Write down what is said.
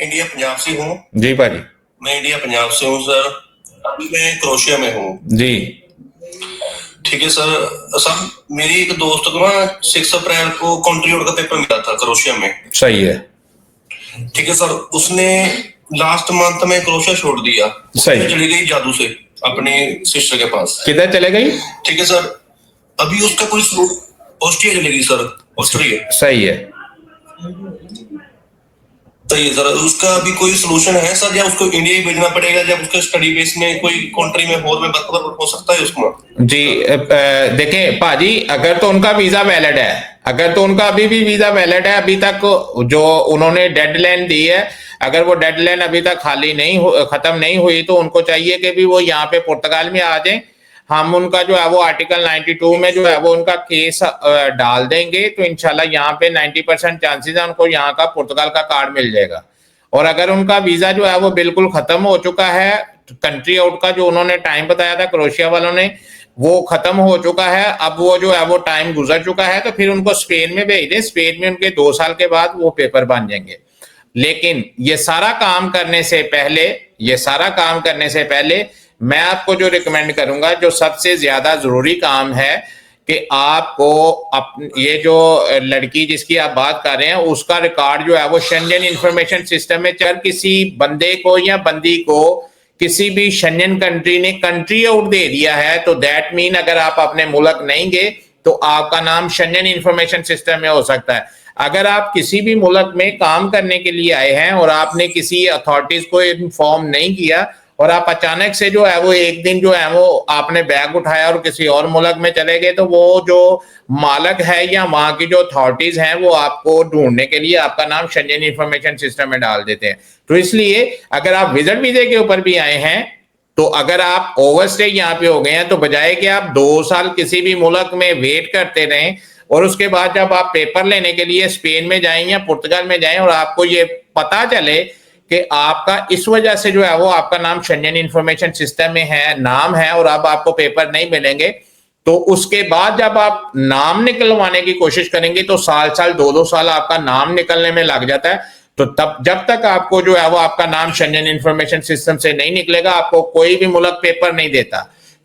India Punjab से हूँ जी भाजी। मैं इंडिया पंजाब से हूँ सर। अभी मैं क्रोशिया में हूँ जी। ठीक है सर। सर मेरी एक दोस्त को ना 6 अप्रैल को कंट्री आउट का पेपर मिला था क्रोशिया में। सही है। ठीक है सर। उसने लास्ट मंथ में क्रोशिया छोड़ दिया। सही। चली गई जादू से अपने सिस्टर के पास। किधर चले गई? ठीक है सर। अभी उसका कोई ऑस्ट्रिया चलेगी सर। ऑस्ट्रिया। सही है। सही है सर। उसका अभी कोई सोल्यूशन है सर, या उसको इंडिया ही भेजना पड़ेगा, जब उसके स्टडी बेस में कोई कंट्री में और में बराबर हो सकता है उसको? जी देखें पाजी, अगर तो उनका वीजा वैलिड है, अगर तो उनका अभी भी वीजा वैलिड है, अभी तक जो उन्होंने डेडलाइन दी है, अगर वो डेडलाइन अभी तक खत्म नहीं हुई तो उनको चाहिए कि भी वो यहाँ पे पुर्तगाल में आ जाएं। हम उनका जो है वो आर्टिकल 92 में जो है वो उनका केस डाल देंगे, तो इंशाल्लाह यहाँ पे 90% चांसेस है उनको यहाँ का पुर्तगाल का कार्ड मिल जाएगा। और अगर उनका वीजा जो है वो बिल्कुल खत्म हो चुका है, कंट्री आउट का जो उन्होंने टाइम बताया था क्रोशिया वालों ने, वो खत्म हो चुका है, अब वो जो है वो टाइम गुजर चुका है, तो फिर उनको स्पेन में भेज दें। स्पेन में उनके 2 साल के बाद वो पेपर बन जाएंगे। लेकिन ये सारा काम करने से पहले मैं आपको जो रिकमेंड करूंगा, जो सबसे ज्यादा जरूरी काम है कि आपको ये जो लड़की जिसकी आप बात कर रहे हैं उसका रिकॉर्ड जो है वो शेंजन इंफॉर्मेशन सिस्टम में चल, किसी बंदे को या बंदी को किसी भी शेंजन कंट्री ने कंट्री आउट दे दिया है, तो दैट मीन अगर आप अपने मुल्क नहीं गए तो आपका नाम शेंजन इंफॉर्मेशन सिस्टम में हो सकता है। अगर आप किसी भी मुल्क में काम करने के लिए आए हैं और आपने किसी अथॉरिटीज को इन्फॉर्म नहीं किया और आप अचानक से जो है वो एक दिन जो है वो आपने बैग उठाया और किसी और मुल्क में चले गए, तो वो जो मालक है या वहां की जो अथॉरिटीज हैं वो आपको ढूंढने के लिए आपका नाम शेंजन इंफॉर्मेशन सिस्टम में डाल देते हैं। तो इसलिए अगर आप विजिट वीजे के ऊपर भी आए हैं, तो अगर आप ओवरस्टे यहाँ पे हो गए हैं, तो बजाय कि आप 2 साल किसी भी मुल्क में वेट करते रहें और उसके बाद जब आप पेपर लेने के लिए स्पेन में जाएं या पुर्तगाल में जाएं और आपको ये पता चले कि आपका इस वजह से जो है वो आपका नाम शेंजन इंफॉर्मेशन सिस्टम में है, नाम है, और अब आपको पेपर नहीं मिलेंगे, तो उसके बाद जब आप नाम निकलवाने की कोशिश करेंगे तो साल 2-2 साल आपका नाम निकलने में लग जाता है। तो तब जब तक आपको जो है वो आपका नाम शेंजन इंफॉर्मेशन सिस्टम से नहीं निकलेगा, आपको कोई भी मुल्क पेपर नहीं देता।